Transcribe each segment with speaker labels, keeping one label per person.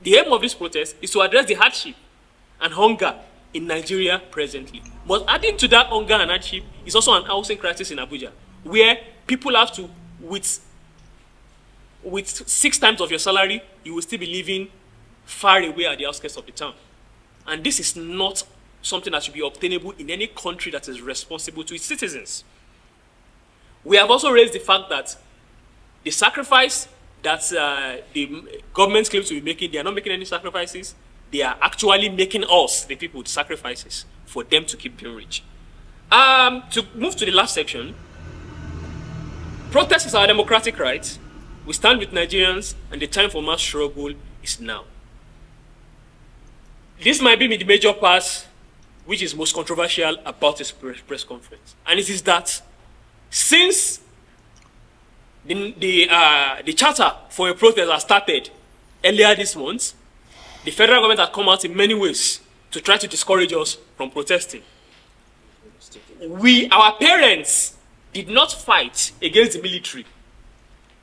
Speaker 1: The aim of this protest is to address the hardship and hunger in Nigeria presently. But adding to that hunger and hardship is also an housing crisis in Abuja, where people have to, with 6 times of your salary, you will still be living far away at the outskirts of the town. And this is not something that should be obtainable in any country that is responsible to its citizens. We have also raised the fact that the sacrifice that the government claims to be making, they are not making any sacrifices. They are actually making us, the people, the sacrifices for them to keep being rich. To move to the last section, protest is our democratic right. We stand with Nigerians, and the time for mass struggle is now. This might be the major part which is most controversial about this press conference. And it is that since the charter for a protest has started earlier this month, the federal government has come out in many ways to try to discourage us from protesting. Our parents did not fight against the military.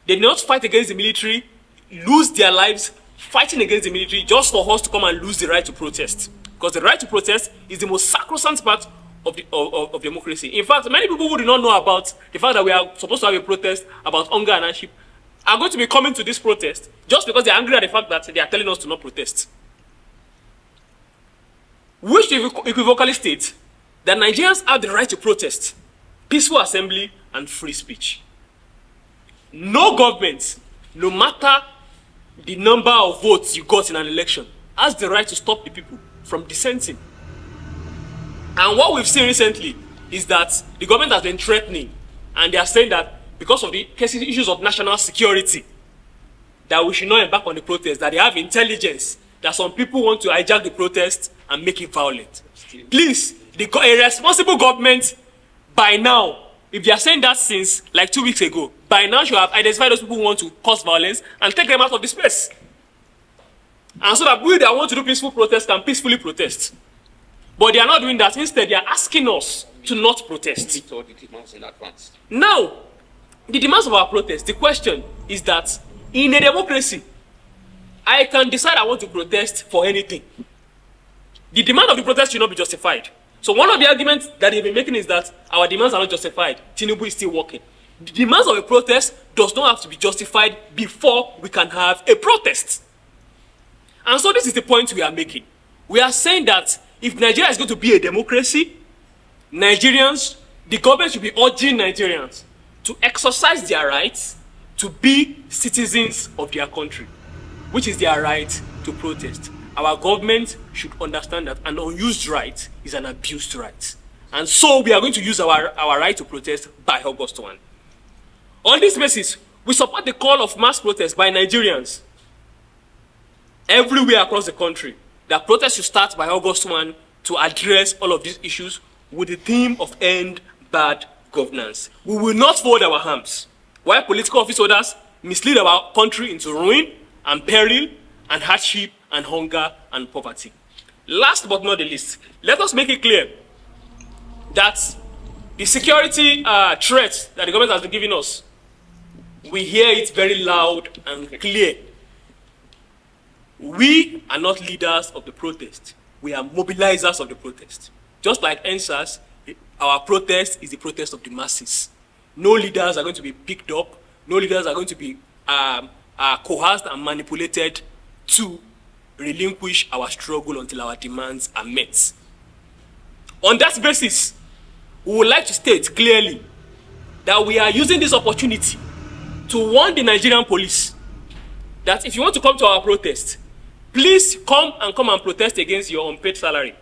Speaker 1: They did not fight against the military, lose their lives fighting against the military just for us to come and lose the right to protest. Because the right to protest is the most sacrosanct part of democracy. In fact, many people who do not know about the fact that we are supposed to have a protest about hunger and hardship are going to be coming to this protest just because they are angry at the fact that they are telling us to not protest. Which equivocally state that Nigerians have the right to protest, peaceful assembly, and free speech. No government, no matter the number of votes you got in an election, has the right to stop the people from dissenting. And what we've seen recently is that the government has been threatening, and they are saying that because of the issues of national security, that we should not embark on the protest, that they have intelligence, that some people want to hijack the protest and make it violent. Please, a responsible government, by now, if they are saying that since like 2 weeks ago, by now should have identified those people who want to cause violence and take them out of the space. And so that we that want to do peaceful protest can peacefully protest. But they are not doing that. Instead, they are asking us to not protest. Now, the demands of our protest, the question is that in a democracy, I can decide I want to protest for anything. The demand of the protest should not be justified. So one of the arguments that they've been making is that our demands are not justified. Tinubu is still working. The demands of a protest does not have to be justified before we can have a protest. And so this is the point we are making. We are saying that if Nigeria is going to be a democracy, Nigerians, the government should be urging Nigerians to exercise their rights to be citizens of their country, which is their right to protest. Our government should understand that an unused right is an abused right. And so we are going to use our right to protest by August 1. On this basis, we support the call of mass protest by Nigerians everywhere across the country, that protests should start by August 1 to address all of these issues with the theme of end bad governance. We will not fold our arms while political office holders mislead our country into ruin and peril and hardship and hunger and poverty. Last but not the least, let us make it clear that the security threat that the government has been giving us, we hear it very loud and clear. We are not leaders of the protest. We are mobilizers of the protest. Just like NSAS, our protest is the protest of the masses. No leaders are going to be picked up. No leaders are going to be coerced and manipulated to relinquish our struggle until our demands are met. On that basis, we would like to state clearly that we are using this opportunity to warn the Nigerian police that if you want to come to our protest, please come and protest against your unpaid salary.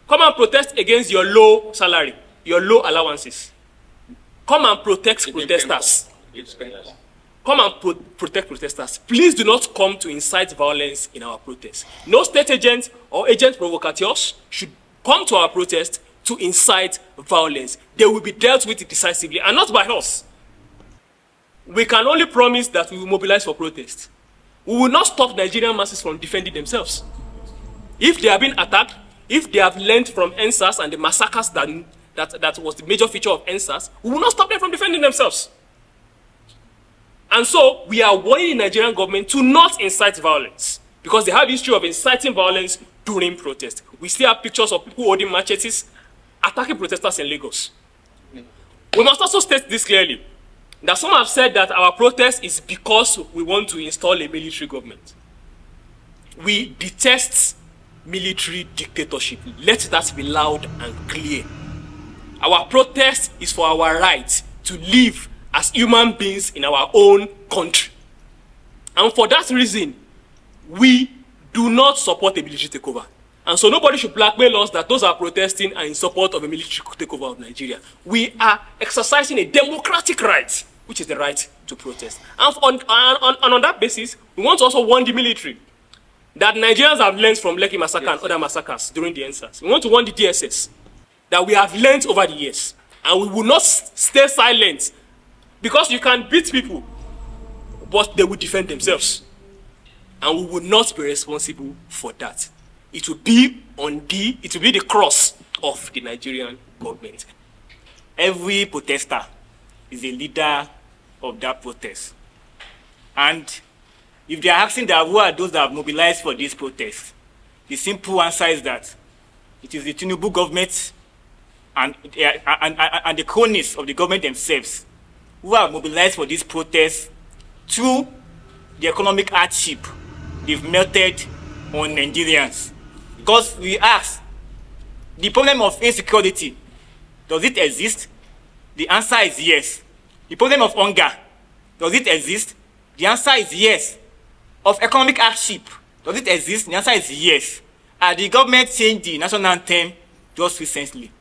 Speaker 1: Come and protest against your low salary, your low allowances. Come and protect protesters. Come and protect protesters. Please do not come to incite violence in our protest. No state agent or agent provocateurs should come to our protest to incite violence. They will be dealt with decisively, and not by us. We can only promise that we will mobilize for protest. We will not stop Nigerian masses from defending themselves. If they have been attacked, if they have learned from NSAS and the massacres that was the major feature of NSAS, we will not stop them from defending themselves. And so we are warning the Nigerian government to not incite violence, because they have history of inciting violence during protest. We still have pictures of people holding machetes, attacking protesters in Lagos. We must also state this clearly, that some have said that our protest is because we want to install a military government. We detest military dictatorship. Let that be loud and clear. Our protest is for our right to live as human beings in our own country. And for that reason, we do not support a military takeover. And so nobody should blackmail us that those are protesting are in support of a military takeover of Nigeria. We are exercising a democratic right, which is the right to protest. And on that basis, we want to also warn the military that Nigerians have learned from Lekki massacre and other massacres during the NSAS. We want to warn the DSS that we have learned over the years, and we will not stay silent, because you can beat people, but they will defend themselves, and we will not be responsible for that. It will be the cross of the Nigerian government.
Speaker 2: Every protester is a leader of that protest. And if they are asking that who are those that have mobilized for this protest, the simple answer is that it is the Tinubu government and the cronies of the government themselves who have mobilized for this protest through the economic hardship they've melted on Nigerians. Because we ask, the problem of insecurity, does it exist? The answer is yes. The problem of hunger, does it exist? The answer is yes. Of economic hardship, does it exist? The answer is yes. The government changed the national anthem just recently.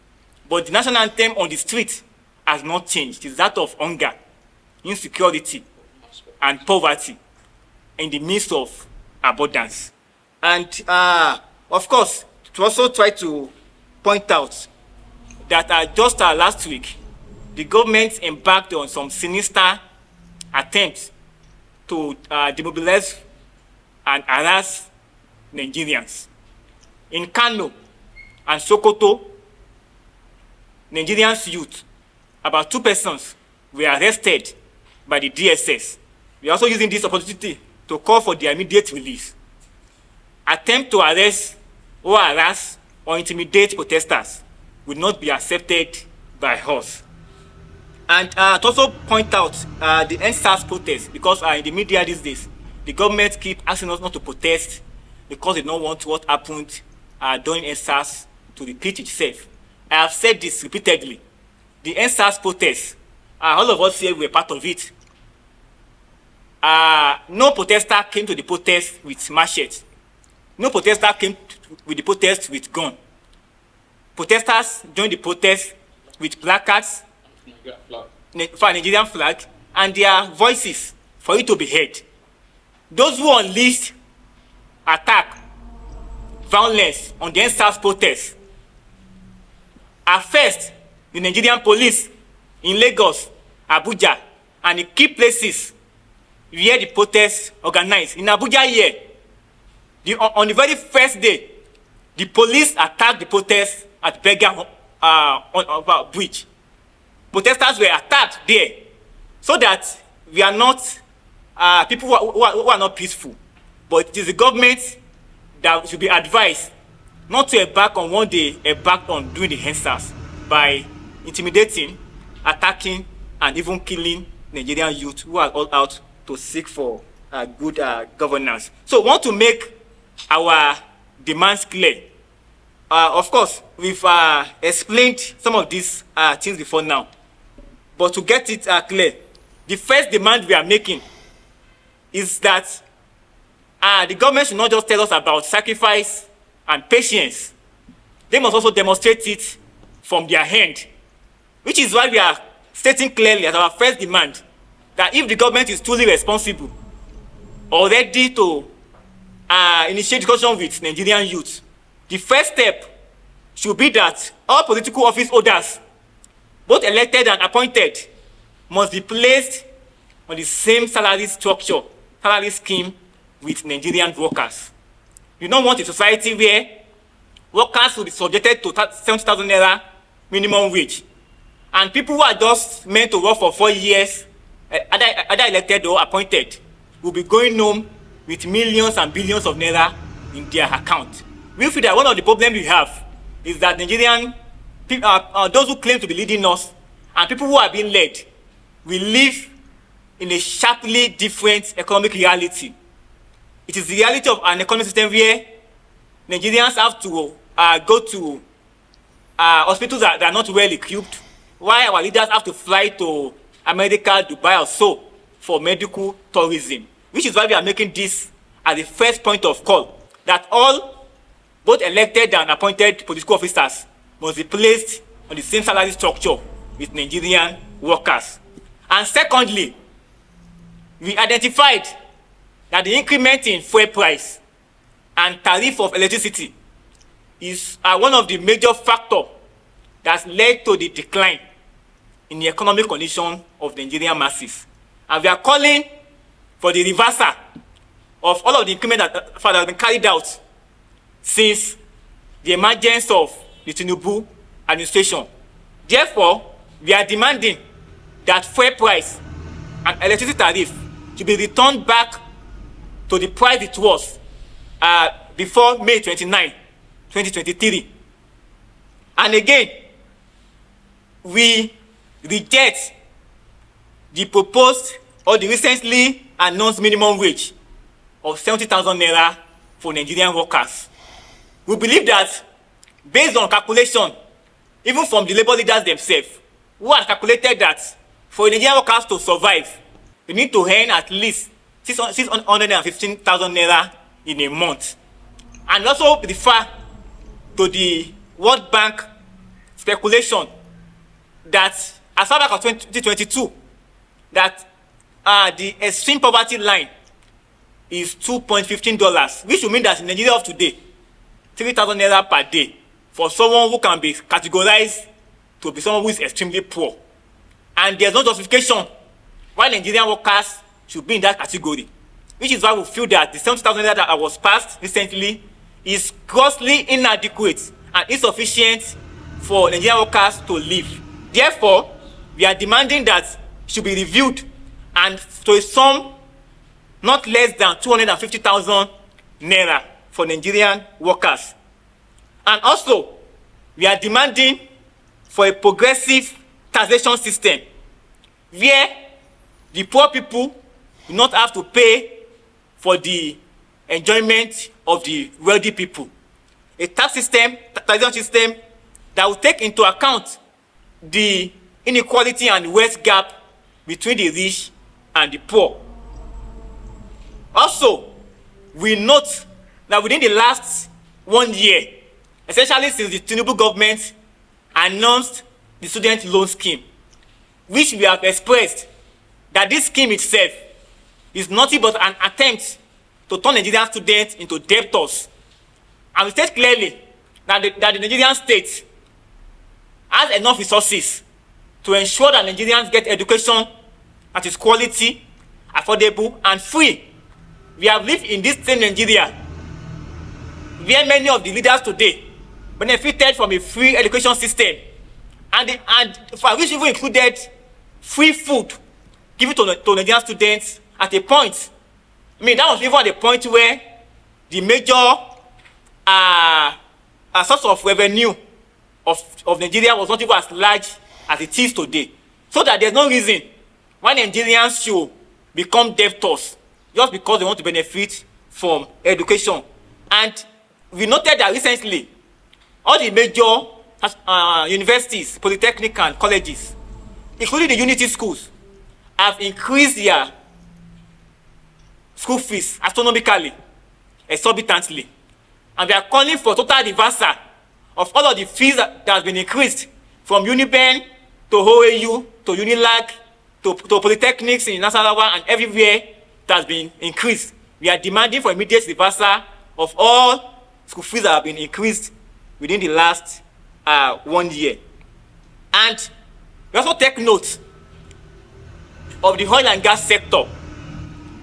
Speaker 2: But the national anthem on the street has not changed. It is that of hunger, insecurity, and poverty in the midst of abundance. And of course, to also try to point out that just last week, the government embarked on some sinister attempts to demobilize and harass Nigerians. In Kanu and Sokoto, Nigerians youth, about 2 persons, were arrested by the DSS. We are also using this opportunity to call for their immediate release. Attempt to arrest or harass or intimidate protesters will not be accepted by us. And to also point out the NSAS protest, because in the media these days, the government keep asking us not to protest because they don't want what happened during NSAS to repeat itself. I have said this repeatedly. The NSAS protest, all of us here were part of it. No protester came to the protest with machete. No protester came with the protest with gun. Protesters joined the protest with placards for a Nigerian flag and their voices for it to be heard. Those who unleashed attack, violence on the NSAS protest are first the Nigerian police in Lagos, Abuja, and in key places where the protests organized. In Abuja here, on the very first day, the police attacked the protest at Berger on Bridge. Protesters were attacked there, so that we are not people who are not peaceful. But it is the government that should be advised not to embark on what they embarked on during the NSAS by intimidating, attacking, and even killing Nigerian youth who are all out to seek for good governance. So we want to make our demands clear. Of course, we've explained some of these things before now. But to get it clear, the first demand we are making is that the government should not just tell us about sacrifice and patience. They must also demonstrate it from their hand, which is why we are stating clearly as our first demand that if the government is truly responsible or ready to initiate discussion with Nigerian youth, the first step should be that all political office holders, both elected and appointed, must be placed on the same salary structure, salary scheme with Nigerian workers. We don't want a society where workers will be subjected to 70,000 naira minimum wage, and people who are just meant to work for 4 years, either elected or appointed, will be going home with millions and billions of naira in their account. We feel that one of the problems we have is that Nigerian people, those who claim to be leading us and people who are being led, we live in a sharply different economic reality. It is the reality of an economic system where Nigerians have to go to hospitals that are not well equipped, while our leaders have to fly to America, Dubai or so for medical tourism, which is why we are making this as the first point of call, that all both elected and appointed political officers must be placed on the same salary structure with Nigerian workers. And secondly, we identified that the increment in fuel price and tariff of electricity is one of the major factors that led to the decline in the economic condition of the Nigerian masses. And we are calling for the reversal of all of the increment that has been carried out since the emergence of the Tinubu administration. Therefore, we are demanding that fuel price and electricity tariff to be returned back to the price it was before May 29, 2023. And again, we reject the proposed or the recently announced minimum wage of 70,000 naira for Nigerian workers. We believe that, based on calculation, even from the labor leaders themselves, who have calculated that for Nigerian workers to survive, they need to earn at least 615,000 naira in a month. And also refer to the World Bank speculation that as far back as 2022, that the extreme poverty line is $2.15, which will mean that in Nigeria of today, 3,000 naira per day for someone who can be categorized to be someone who is extremely poor. And there's no justification why Nigerian workers should be in that category, which is why we feel that the 70,000 naira that was passed recently is grossly inadequate and insufficient for Nigerian workers to live. Therefore, we are demanding that it should be reviewed and to a sum not less than 250,000 naira for Nigerian workers. And also, we are demanding for a progressive taxation system where the poor people do not have to pay for the enjoyment of the wealthy people. A taxation system that will take into account the inequality and wealth gap between the rich and the poor. Also, we note that within the last 1 year, especially since the Tinubu government announced the student loan scheme, which we have expressed that this scheme itself is nothing but an attempt to turn Nigerian students into debtors. And we state clearly that the Nigerian state has enough resources to ensure that Nigerians get education that is quality, affordable, and free. We have lived in this same Nigeria where many of the leaders today benefited from a free education system, and for which even included free food given to Nigerian students at a point. I mean, that was even at the point where the major source of revenue of Nigeria was not even as large as it is today. So that there's no reason why Nigerians should become debtors just because they want to benefit from education. And we noted that recently, all the major universities, polytechnic and colleges, including the unity schools, have increased their school fees astronomically, exorbitantly. And we are calling for total reversal of all of the fees that has been increased from Uniben to OAU to Unilag to polytechnics in Nasarawa and everywhere that has been increased. We are demanding for immediate reversal of all school fees that have been increased within the last 1 year. And we also take note of the oil and gas sector,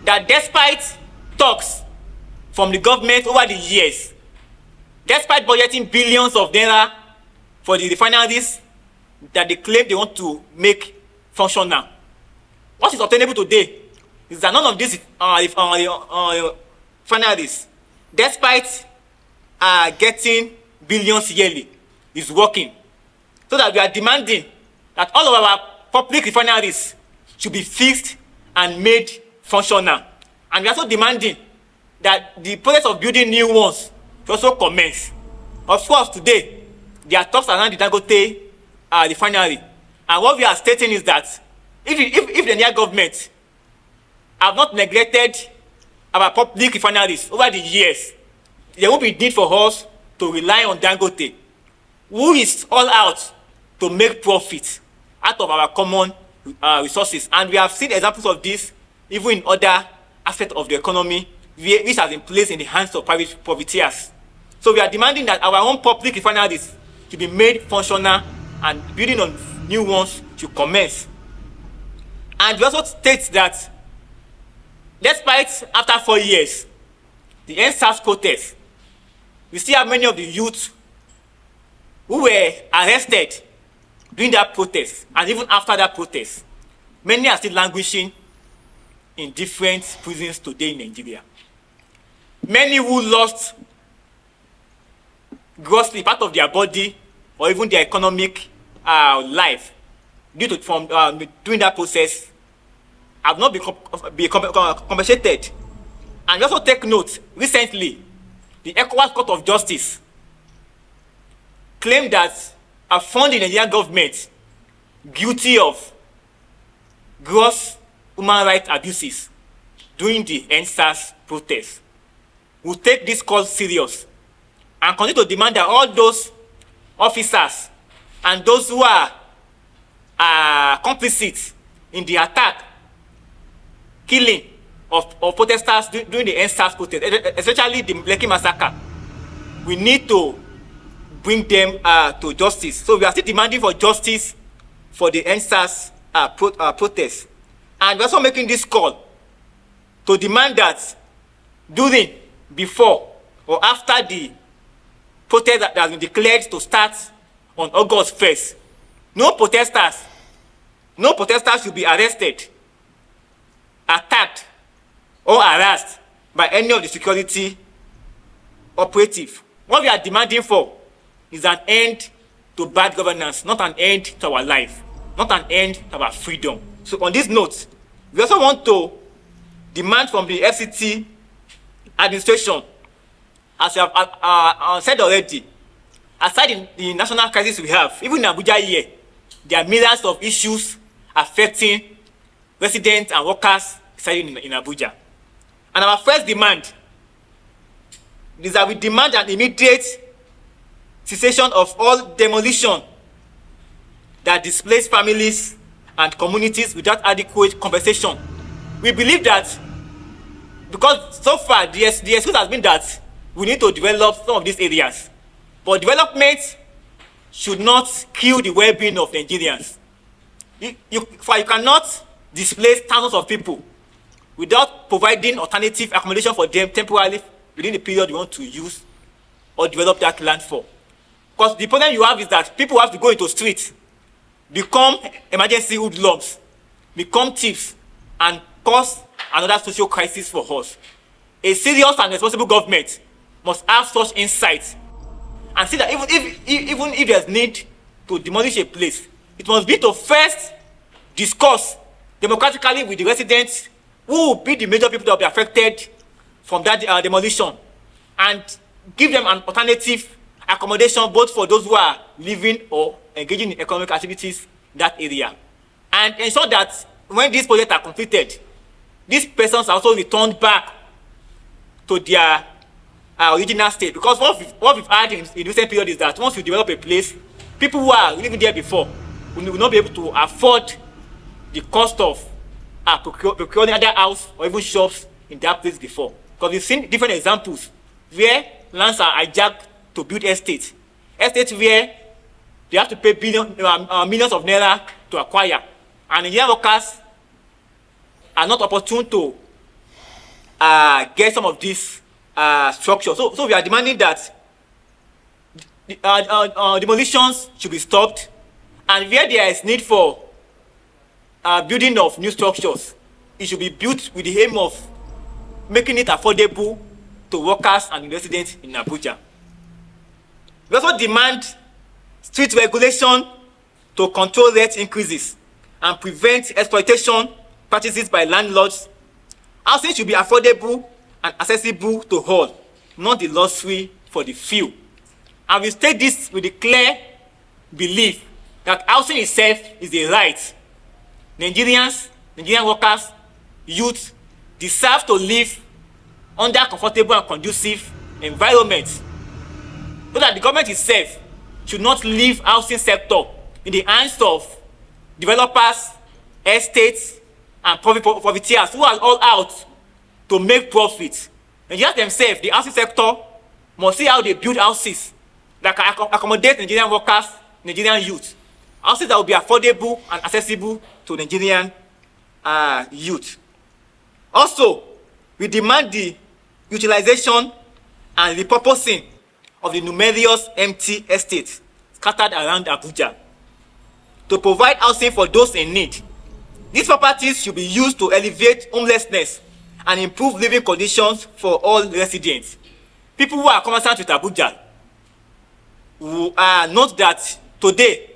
Speaker 2: that despite talks from the government over the years, despite budgeting billions of naira for the refineries that they claim they want to make functional, what is obtainable today is that none of these refineries, despite getting billions yearly, is working. So that we are demanding that all of our public refineries should be fixed and made functional. And we are also demanding that the process of building new ones should also commence. Of course, today, there are talks around the Dangote refinery. And what we are stating is that if the Nigerian government have not neglected our public refineries over the years, there won't be need for us to rely on Dangote, who is all out to make profit out of our common resources. And we have seen examples of this even in other aspects of the economy, which has been placed in the hands of private profiteers. So we are demanding that our own public refineries should be made functional and building on new ones should commence. And we also state that despite after 4 years, the NSAS protest, we still have many of the youth who were arrested during that protest, and even after that protest. Many are still languishing in different prisons today in Nigeria. Many who lost grossly part of their body or even their economic life due to during that process have not been compensated. And we also take note, recently, the Ekpa Court of Justice claimed that found the Nigerian government guilty of gross human rights abuses during the NSAS protest. We'll take this cause serious and continue to demand that all those officers and those who are complicit in the attack, killing of protesters during the NSAS protest, especially the Lekki massacre, we need to bring them to justice. So we are still demanding for justice for the NSAS protest. And we're also making this call to demand that during, before, or after the protest that has been declared to start on August 1st, no protesters should be arrested, attacked, or harassed by any of the security operative. What we are demanding for is an end to bad governance, not an end to our life, not an end to our freedom. So on this note, we also want to demand from the FCT administration, as we have said already, aside the national crisis we have, even in Abuja here, there are millions of issues affecting residents and workers residing in Abuja. And our first demand is that we demand an immediate cessation of all demolition that displaces families and communities without adequate compensation. We believe that because so far the excuse has been that we need to develop some of these areas, but development should not kill the well-being of Nigerians. You cannot displace thousands of people without providing alternative accommodation for them temporarily within the period you want to use or develop that land for. Because the problem you have is that people have to go into streets, become emergency hoodlums, become thieves, and cause another social crisis for us. A serious and responsible government must have such insight and see that even if there's need to demolish a place, it must be to first discuss democratically with the residents who will be the major people that will be affected from that demolition, and give them an alternative accommodation both for those who are living or engaging in economic activities in that area, and ensure that when these projects are completed, these persons are also returned back to their original state. Because what we've had in recent period is that once you develop a place, people who are living there before will not be able to afford the cost of procuring other house or even shops in that place before. Because we've seen different examples where lands are hijacked to build estates where they have to pay millions of naira to acquire, and Nigerian workers are not opportune to get some of these structures. So we are demanding that demolitions should be stopped, and where there is need for building of new structures, it should be built with the aim of making it affordable to workers and residents in Abuja. We also demand strict regulation to control rent increases and prevent exploitation practices by landlords. Housing should be affordable and accessible to all, not the luxury for the few. And we state this with the clear belief that housing itself is a right. Nigerian workers, youth deserve to live under comfortable and conducive environment, so that the government itself should not leave housing sector in the hands of developers, estates, and profiteers who are all out to make profit. Nigerians themselves, the housing sector, must see how they build houses that can accommodate Nigerian workers, Nigerian youth. Houses that will be affordable and accessible to Nigerian youth. Also, we demand the utilization and repurposing of the numerous empty estates scattered around Abuja to provide housing for those in need. These properties should be used to alleviate homelessness and improve living conditions for all residents. People who are conversant with Abuja will note that today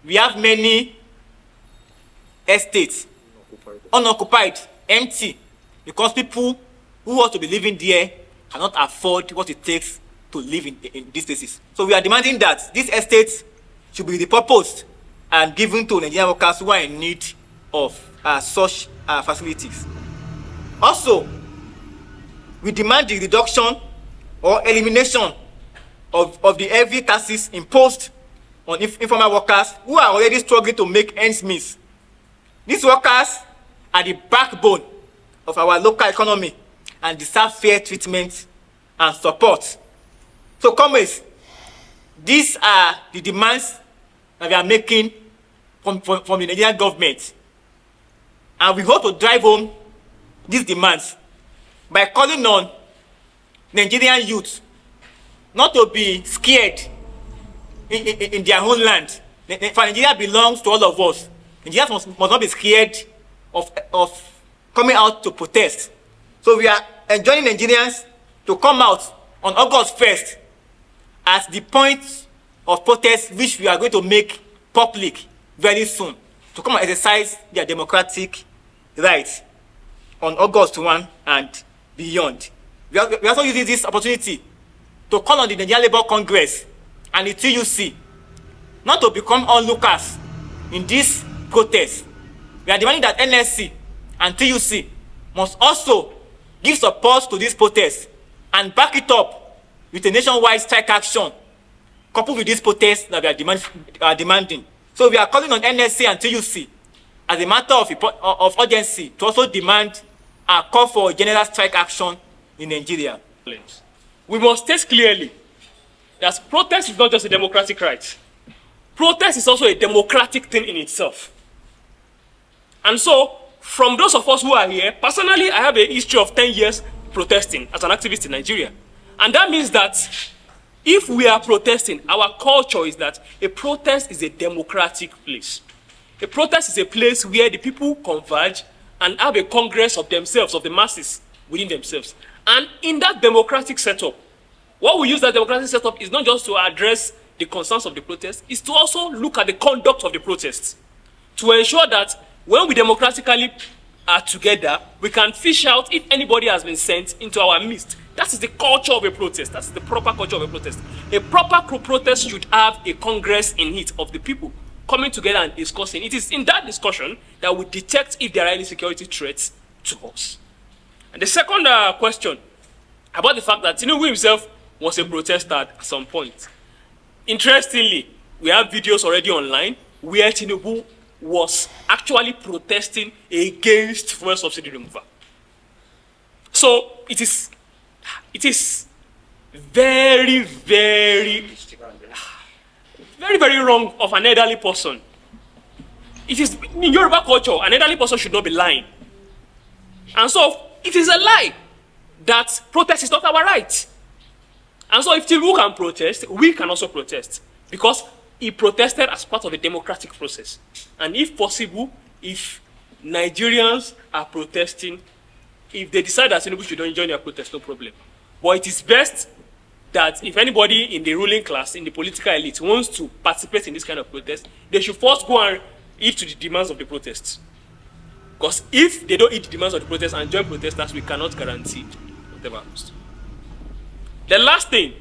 Speaker 2: we have many estates unoccupied, empty, because people who want to be living there cannot afford what it takes to live in these places. So we are demanding that these estates should be repurposed and given to Nigerian workers who are in need of such facilities. Also, we demand the reduction or elimination of the heavy taxes imposed on informal workers who are already struggling to make ends meet. These workers are the backbone of our local economy and deserve fair treatment and support. So, comrades, these are the demands that we are making from the Nigerian government. And we hope to drive home these demands by calling on Nigerian youth not to be scared in their own land. For Nigeria belongs to all of us. Nigerians must not be scared of coming out to protest. So we are enjoining Nigerians to come out on August 1st as the point of protest which we are going to make public very soon, to come and exercise their democratic rights on August 1 and beyond. We are also using this opportunity to call on the Nigerian Labour Congress and the TUC not to become onlookers in this protest. We are demanding that NSC and TUC must also give support to this protest and back it up with a nationwide strike action coupled with this protest that we are demanding. So we are calling on NSC and TUC as a matter of urgency to also demand a call for general strike action in Nigeria.
Speaker 1: We must state clearly that protest is not just a democratic right. Protest is also a democratic thing in itself. And so, from those of us who are here, personally, I have a history of 10 years protesting as an activist in Nigeria. And that means that if we are protesting, our culture is that a protest is a democratic place. A protest is a place where the people converge and have a congress of themselves, of the masses within themselves. And in that democratic setup, what we use that democratic setup is not just to address the concerns of the protest, it's to also look at the conduct of the protests, to ensure that when we democratically are together, we can fish out if anybody has been sent into our midst. That is the culture of a protest. That's the proper culture of a protest. A proper protest should have a congress in it of the people coming together and discussing. It is in that discussion that we detect if there are any security threats to us. And the second question about the fact that Tinubu himself was a protester at some point. Interestingly, we have videos already online where Tinubu was actually protesting against fuel subsidy removal. So it is very, very, very, very wrong of an elderly person. It is in Yoruba culture, an elderly person should not be lying. And so it is a lie that protest is not our right. And so if Tinubu can protest, we can also protest, because he protested as part of a democratic process. And if possible, if Nigerians are protesting, if they decide that Tinubu should join their protest, no problem. But it is best that if anybody in the ruling class, in the political elite, wants to participate in this kind of protest, they should first go and heed to the demands of the protests. Because if they don't heed the demands of the protest and join protesters, we cannot guarantee whatever happens. The last thing,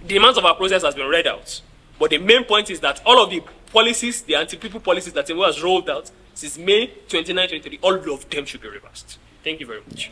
Speaker 1: the demands of our protest has been read out. But the main point is that all of the policies, the anti-people policies that Tinubu has rolled out since May 29, 2023, all of them should be reversed. Thank you very much.